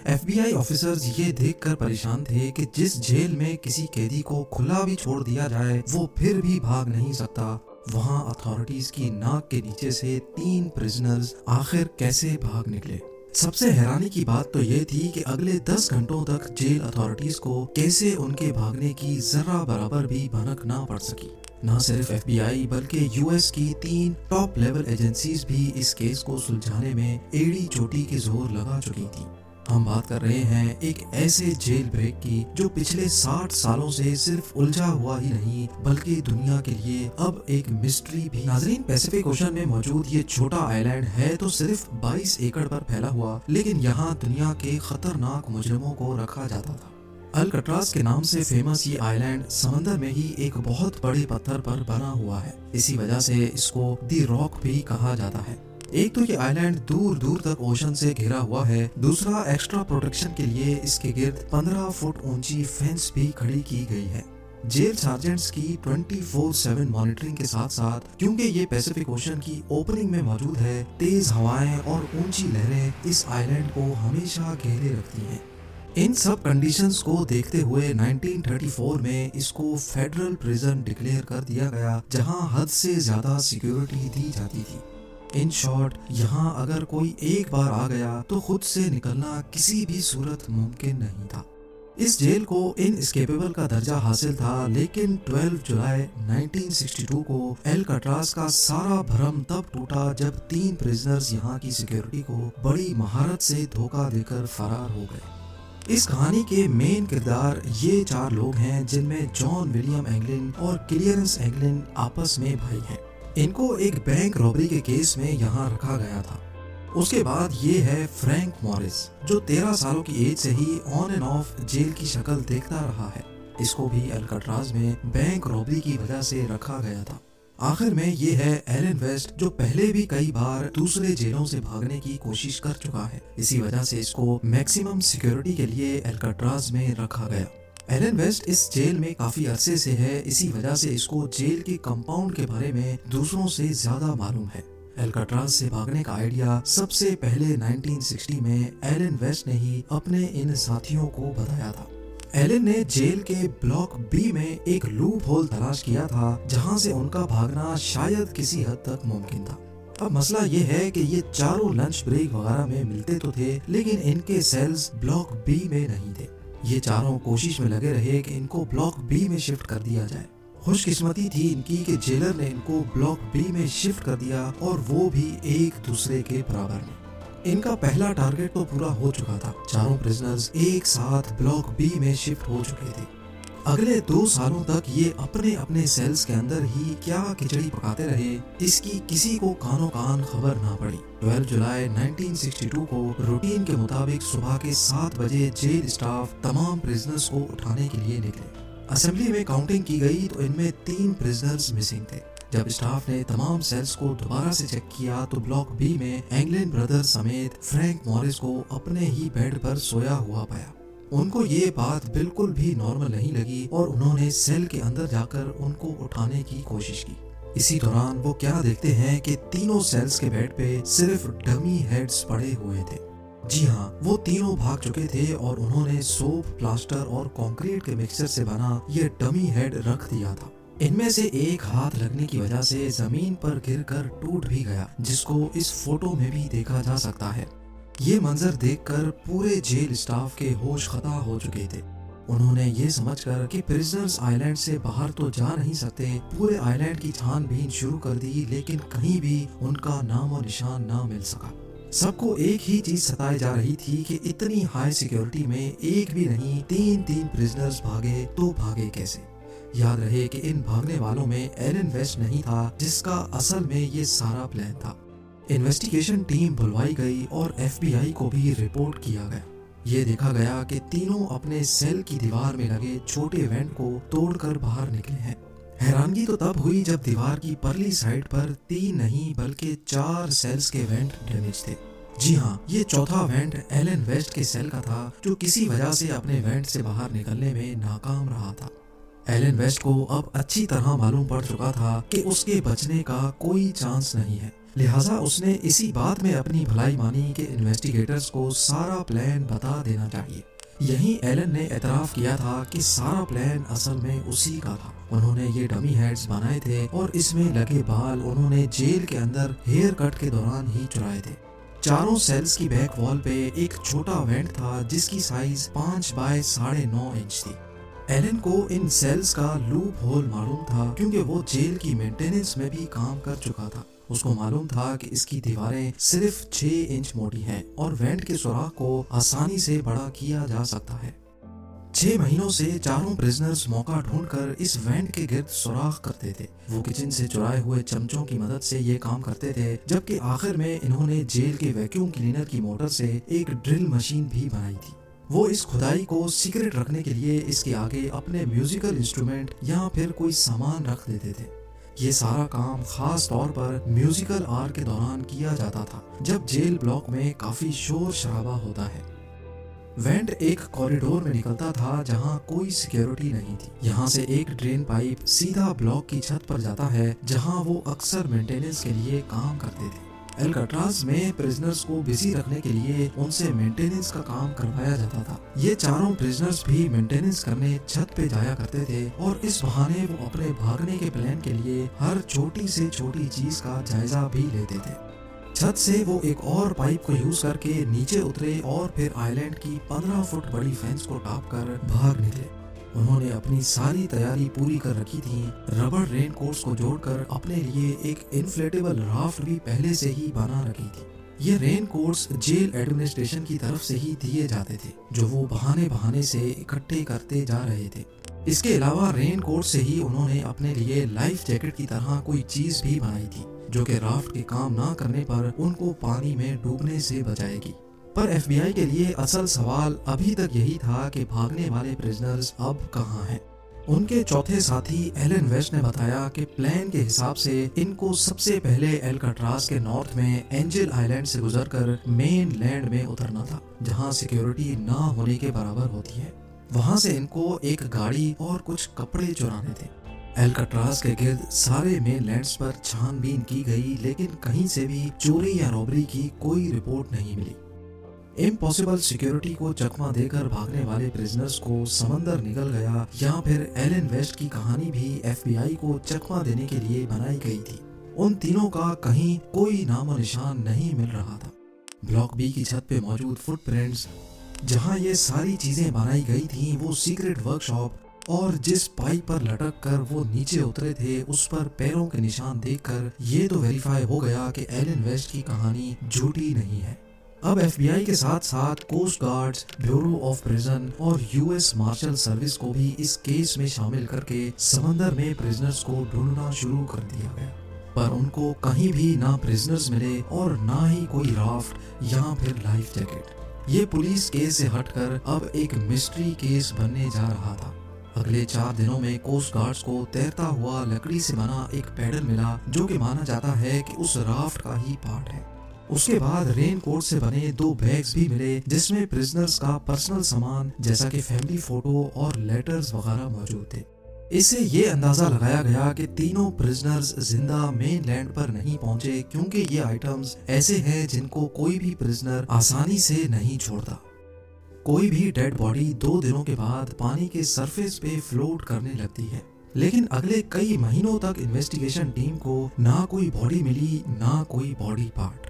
FBI officers ये देखकर परेशान थे कि जिस जेल में किसी कैदी को खुला भी छोड़ दिया जाए वो फिर भी भाग नहीं सकता, वहां अथॉरिटीज की नाक के नीचे से 3 प्रिजनर्स आखिर कैसे भाग निकले। सबसे हैरानी की बात तो ये थी कि अगले 10 घंटों तक जेल अथॉरिटीज को कैसे उनके भागने की जरा बराबर भी भनक ना पड़ सकी। न सिर्फ एफबीआई बल्कि यूएस की 3 टॉप लेवल एजेंसीज भी इस केस को सुलझाने में एड़ी चोटी के जोर लगा चुकी थी। हम बात कर रहे हैं एक ऐसे जेल ब्रेक की जो पिछले 60 सालों से सिर्फ उलझा हुआ ही नहीं बल्कि दुनिया के लिए अब एक मिस्ट्री भी। नाजरीन, पैसिफिक ओशन में मौजूद ये छोटा आइलैंड है तो सिर्फ 22 एकड़ पर फैला हुआ, लेकिन यहाँ दुनिया के खतरनाक मुजरिमों को रखा जाता था। अल्कट्राज के नाम से फेमस ये आइलैंड समंदर में ही एक बहुत बड़े पत्थर पर बना हुआ है। इसी वजह से इसको दी रॉक भी कहा जाता है। एक तो ये आइलैंड दूर दूर तक ओशन से घिरा हुआ है, दूसरा एक्स्ट्रा प्रोटेक्शन के लिए इसके गिर्द 15 फुट ऊंची फेंस भी खड़ी की गई है। जेल सार्जेंट्स की 24/7 मॉनिटरिंग के साथ साथ, क्योंकि ये पैसिफिक ओशन की ओपनिंग में मौजूद है, तेज हवाएं और ऊंची लहरें इस आइलैंड को हमेशा घेरे रखती हैं। इन सब कंडीशंस को देखते हुए 1934 में इसको फेडरल प्रिजन डिक्लेयर कर दिया गया, जहां हद से ज्यादा सिक्योरिटी दी जाती थी। इन शॉर्ट, यहाँ अगर कोई एक बार आ गया तो खुद से निकलना किसी भी सूरत मुमकिन नहीं था। इस जेल को इनएस्केपेबल का दर्जा हासिल था, लेकिन 12 जुलाई 1962 को एल्काट्राज का सारा भ्रम तब टूटा जब 3 प्रिजनर्स यहाँ की सिक्योरिटी को बड़ी महारत से धोखा देकर फरार हो गए। इस कहानी के मेन किरदार ये 4 लोग हैं, जिनमें जॉन विलियम एंगलिन और क्लियरेंस एंगलिन आपस में भाई हैं। इनको एक बैंक रॉबरी के केस में यहाँ रखा गया था। उसके बाद ये है फ्रैंक मॉरिस, जो 13 सालों की एज से ही ऑन एंड ऑफ जेल की शक्ल देखता रहा है। इसको भी अल्काट्राज में बैंक रॉबरी की वजह से रखा गया था। आखिर में ये है एलन वेस्ट, जो पहले भी कई बार दूसरे जेलों से भागने की कोशिश कर चुका है। इसी वजह से इसको मैक्सिमम सिक्योरिटी के लिए अल्काट्राज में रखा गया। एलन वेस्ट इस जेल में काफी अरसे से है, इसी वजह से इसको जेल के कंपाउंड के बारे में दूसरों से ज्यादा मालूम है। अल्काट्राज से भागने का आइडिया सबसे पहले 1960 में एलन वेस्ट ने ही अपने इन साथियों को बताया था। एलन ने जेल के ब्लॉक बी में एक लूप होल तलाश किया था, जहां से उनका भागना शायद किसी हद तक मुमकिन था। अब मसला ये है कि ये चारों लंच ब्रेक वगैरह में मिलते तो थे, लेकिन इनके सेल्स ब्लॉक बी में नहीं थे। ये चारों कोशिश में लगे रहे कि इनको ब्लॉक बी में शिफ्ट कर दिया जाए। खुशकिस्मती थी इनकी कि जेलर ने इनको ब्लॉक बी में शिफ्ट कर दिया, और वो भी एक दूसरे के बराबर में। इनका पहला टारगेट तो पूरा हो चुका था। चारों प्रिजनर्स एक साथ ब्लॉक बी में शिफ्ट हो चुके थे। अगले 2 सालों तक ये अपने अपने सेल्स के अंदर ही क्या खिचड़ी पकाते रहे, इसकी किसी को कानो कान खबर ना पड़ी। 12 जुलाई 1962 को रूटीन के मुताबिक सुबह के 7 बजे जेल स्टाफ तमाम प्रिजनर्स को उठाने के लिए निकले। असेंबली में काउंटिंग की गई तो इनमें 3 प्रिजनर्स मिसिंग थे। जब स्टाफ ने तमाम सेल्स को दोबारा से चेक किया तो ब्लॉक बी में एंगलिन ब्रदर्स समेत फ्रैंक मॉरिस को अपने ही बेड पर सोया हुआ पाया। उनको ये बात बिल्कुल भी नॉर्मल नहीं लगी और उन्होंने सेल के अंदर जाकर उनको उठाने की कोशिश की। इसी दौरान वो क्या देखते हैं कि तीनों सेल्स के बेड पे सिर्फ डमी हेड्स पड़े हुए थे। जी हाँ, वो तीनों भाग चुके थे और उन्होंने सोप, प्लास्टर और कंक्रीट के मिक्सचर से बना ये डमी हेड रख दिया था। इनमें से एक हाथ लगने की वजह से जमीन पर गिरकर टूट भी गया, जिसको इस फोटो में भी देखा जा सकता है। ये मंजर देखकर पूरे जेल स्टाफ के होश खता हो चुके थे। उन्होंने ये समझकर कि प्रिजनर्स आइलैंड से बाहर तो जा नहीं सकते, पूरे आइलैंड की छानबीन शुरू कर दी, लेकिन कहीं भी उनका नाम और निशान ना मिल सका। सबको एक ही चीज सताई जा रही थी कि इतनी हाई सिक्योरिटी में एक भी नहीं 3 प्रिजनर्स भागे तो भागे कैसे। याद रहे कि इन भागने वालों में एलन वेस्ट नहीं था, जिसका असल में ये सारा प्लान था। इन्वेस्टिगेशन टीम बुलवाई गई और एफबीआई को भी रिपोर्ट किया गया। ये देखा गया कि तीनों अपने सेल की दीवार में लगे छोटे वेंट को तोड़कर बाहर निकले हैं। हैरानगी तो तब हुई जब दीवार की परली साइड पर 3 नहीं बल्कि 4 सेल्स के वेंट डैमेज थे। जी हाँ, ये चौथा वेंट एलन वेस्ट के सेल का था, जो किसी वजह से अपने वेंट से बाहर निकलने में नाकाम रहा था। एलन वेस्ट को अब अच्छी तरह मालूम पड़ चुका था कि उसके बचने का कोई चांस नहीं है। लिहाजा उसने इसी बात में अपनी भलाई मानी कि इन्वेस्टिगेटर्स को सारा प्लान बता देना चाहिए। यहीं एलन ने एतराफ किया था कि सारा प्लान असल में उसी का था। उन्होंने ये डमी हेड्स बनाए थे और इसमें लगे बाल उन्होंने जेल के अंदर हेयर कट के दौरान ही चुराए थे। चारों सेल्स की बैक वॉल पे एक छोटा वेंट था जिसकी साइज 5 बाय 9.5 इंच थी। एलन को इन सेल्स का लूप होल मालूम था क्योंकि वो जेल की मेंटेनेंस में भी काम कर चुका था। उसको मालूम था कि इसकी दीवारें सिर्फ 6 इंच मोटी हैं और वेंट के सुराख को आसानी से बड़ा किया जा सकता है। 6 महीनों से चारों प्रिजनर्स मौका ढूंढकर इस वेंट के गिर्द सुराख करते थे। वो किचन से चुराए हुए चमचों की मदद से ये काम करते थे, जबकि आखिर में इन्होंने जेल के वैक्यूम क्लीनर की मोटर से एक ड्रिल मशीन भी बनाई थी। वो इस खुदाई को सीक्रेट रखने के लिए इसके आगे अपने म्यूजिकल इंस्ट्रूमेंट या फिर कोई सामान रख देते थे। ये सारा काम खास तौर पर म्यूजिकल आवर के दौरान किया जाता था, जब जेल ब्लॉक में काफी शोर शराबा होता है। वेंट एक कॉरिडोर में निकलता था जहां कोई सिक्योरिटी नहीं थी। यहाँ से एक ड्रेन पाइप सीधा ब्लॉक की छत पर जाता है जहां वो अक्सर मेंटेनेंस के लिए काम करते थे। एल्काट्राज में प्रिजनर्स को बिजी रखने के लिए उनसे मेंटेनेंस का काम करवाया जाता था। ये चारों प्रिजनर्स भी मेंटेनेंस करने छत पे जाया करते थे और इस बहाने वो अपने भागने के प्लान के लिए हर छोटी से छोटी चीज का जायजा भी लेते थे। छत से वो एक और पाइप को यूज करके नीचे उतरे और फिर आइलैंड की 15 फुट बड़ी फेंस को टाप कर भाग निकले। उन्होंने अपनी सारी तैयारी पूरी कर रखी थी। रबर रेन कोट्स को जोड़कर अपने लिए एक इन्फ्लेटेबल राफ्ट भी पहले से ही बना रखी थी। ये रेन कोट्स जेल एडमिनिस्ट्रेशन की तरफ से ही दिए जाते थे, जो वो बहाने बहाने से इकट्ठे करते जा रहे थे। इसके अलावा रेन कोट से ही उन्होंने अपने लिए लाइफ जैकेट की तरह कोई चीज भी बनाई थी, जो कि राफ्ट के काम ना करने पर उनको पानी में डूबने से बचाएगी। पर एफबीआई के लिए असल सवाल अभी तक यही था कि भागने वाले प्रिजनर्स अब कहाँ हैं। उनके चौथे साथी एलन वेस्ट ने बताया कि प्लान के हिसाब से इनको सबसे पहले एल्काट्राज के नॉर्थ में एंजल आइलैंड से गुजरकर मेन लैंड में उतरना था, जहाँ सिक्योरिटी ना होने के बराबर होती है। वहाँ से इनको एक गाड़ी और कुछ कपड़े चुराने थे। एल्काट्राज के गिर्द सारे मेन लैंड्स पर छानबीन की गई, लेकिन कहीं से भी चोरी या रॉबरी की कोई रिपोर्ट नहीं मिली। इम्पॉसिबल सिक्योरिटी को चकमा देकर भागने वाले प्रिजनर्स को समंदर निकल गया, या फिर एलन वेस्ट की कहानी भी एफबीआई को चकमा देने के लिए बनाई गई थी। उन तीनों का कहीं कोई नामो निशान नहीं मिल रहा था। ब्लॉक बी की छत पे मौजूद फुटप्रिंट्स, जहां ये सारी चीजें बनाई गई थी, वो सीक्रेट वर्कशॉप और जिस पाइप पर लटक कर वो नीचे उतरे थे उस पर पैरों के निशान देखकर ये तो वेरीफाई हो गया कि एलन वेस्ट की कहानी झूठी नहीं है। अब एफबीआई के साथ साथ coast guards, bureau of prison और यूएस मार्शल सर्विस को भी इस केस में शामिल करके समंदर में प्रिजनर्स को ढूंढना शुरू कर दिया गया, पर उनको कहीं भी ना प्रिजनर्स मिले और ना ही कोई राफ्ट या फिर लाइफ जैकेट। ये पुलिस केस से हटकर अब एक मिस्ट्री केस बनने जा रहा था। अगले 4 दिनों में कोस्ट गार्ड्स को तैरता हुआ लकड़ी से बना एक पैडल मिला, जो कि माना जाता है कि उस राफ्ट का ही पार्ट है। उसके बाद रेन कोट से बने 2 बैग्स भी मिले, जिसमें प्रिजनर्स का पर्सनल सामान जैसा कि फैमिली फोटो और लेटर्स वगैरह मौजूद थे। इससे ये अंदाजा लगाया गया कि तीनों प्रिजनर्स जिंदा मेन लैंड पर नहीं पहुंचे, क्योंकि ये आइटम्स ऐसे हैं जिनको कोई भी प्रिजनर आसानी से नहीं छोड़ता। कोई भी डेड बॉडी 2 दिनों के बाद पानी के सरफेस पे फ्लोट करने लगती है, लेकिन अगले कई महीनों तक इन्वेस्टिगेशन टीम को ना कोई बॉडी मिली, ना कोई बॉडी पार्ट।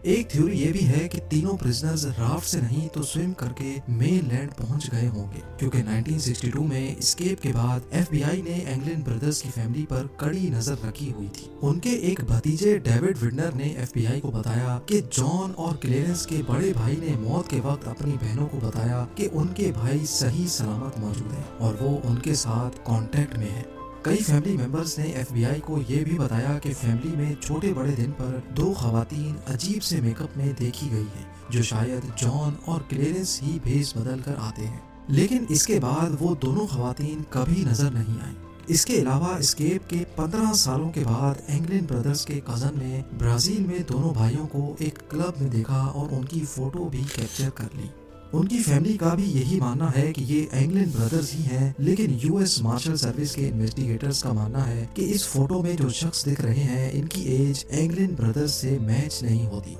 एक थ्योरी ये भी है कि तीनों प्रिजनर्स राफ्ट से नहीं तो स्विम करके मेन लैंड पहुंच गए होंगे, क्योंकि 1962 में एस्केप के बाद एफबीआई ने एंगलिन ब्रदर्स की फैमिली पर कड़ी नजर रखी हुई थी। उनके एक भतीजे डेविड विडनर ने एफबीआई को बताया कि जॉन और क्लेरेंस के बड़े भाई ने मौत के वक्त अपनी बहनों को बताया कि उनके भाई सही सलामत मौजूद हैं और वो उनके साथ कांटेक्ट में है। कई फैमिली मेंबर्स ने एफबीआई को ये भी बताया कि फैमिली में छोटे बड़े दिन पर 2 खवातीन अजीब से मेकअप में देखी गई हैं, जो शायद जॉन और क्लेरेंस ही भेस बदल कर आते हैं, लेकिन इसके बाद वो दोनों खवातीन कभी नजर नहीं आई। इसके अलावा एस्केप के 15 सालों के बाद एंगलिन ब्रदर्स के कजन ने ब्राजील में दोनों भाइयों को एक क्लब में देखा और उनकी फोटो भी कैप्चर कर ली। उनकी फैमिली का भी यही मानना है कि ये एंगलिन ब्रदर्स ही हैं, लेकिन यूएस मार्शल सर्विस के इन्वेस्टिगेटर्स का मानना है कि इस फोटो में जो शख्स दिख रहे हैं इनकी एज एंगलिन ब्रदर्स से मैच नहीं होती।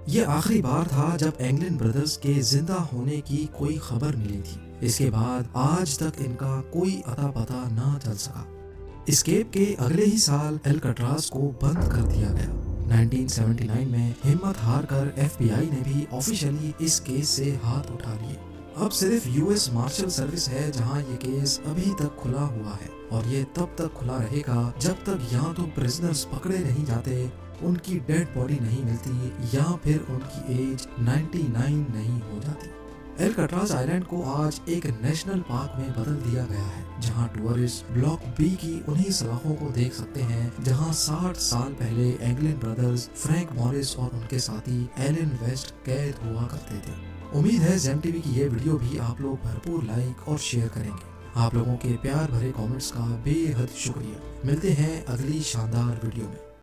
ये आखिरी बार था जब एंगलिन ब्रदर्स के जिंदा होने की कोई खबर मिली थी। इसके बाद आज तक इनका कोई अता पता ना चल सका। एस्केप के अगले ही साल एल्काट्राज को बंद कर दिया गया। 1979 में हिम्मत हार कर FBI ने भी ऑफिशियली इस केस से हाथ उठा लिए। अब सिर्फ यूएस मार्शल सर्विस है जहां ये केस अभी तक खुला हुआ है, और ये तब तक खुला रहेगा जब तक या तो प्रिजनर्स पकड़े नहीं जाते, उनकी डेड बॉडी नहीं मिलती, या फिर उनकी एज 99 नहीं हो जाती। एल्काट्राज आइलैंड को आज एक नेशनल पार्क में बदल दिया गया है, जहां टूरिस्ट ब्लॉक बी की उन्हीं सलाखों को देख सकते हैं जहां 60 साल पहले एंगलिन ब्रदर्स, फ्रैंक मॉरिस और उनके साथी एलन वेस्ट कैद हुआ करते थे। उम्मीद है जेम टीवी की ये वीडियो भी आप लोग भरपूर लाइक और शेयर करेंगे। आप लोगों के प्यार भरे कमेंट्स का बेहद शुक्रिया। मिलते हैं अगली शानदार वीडियो में।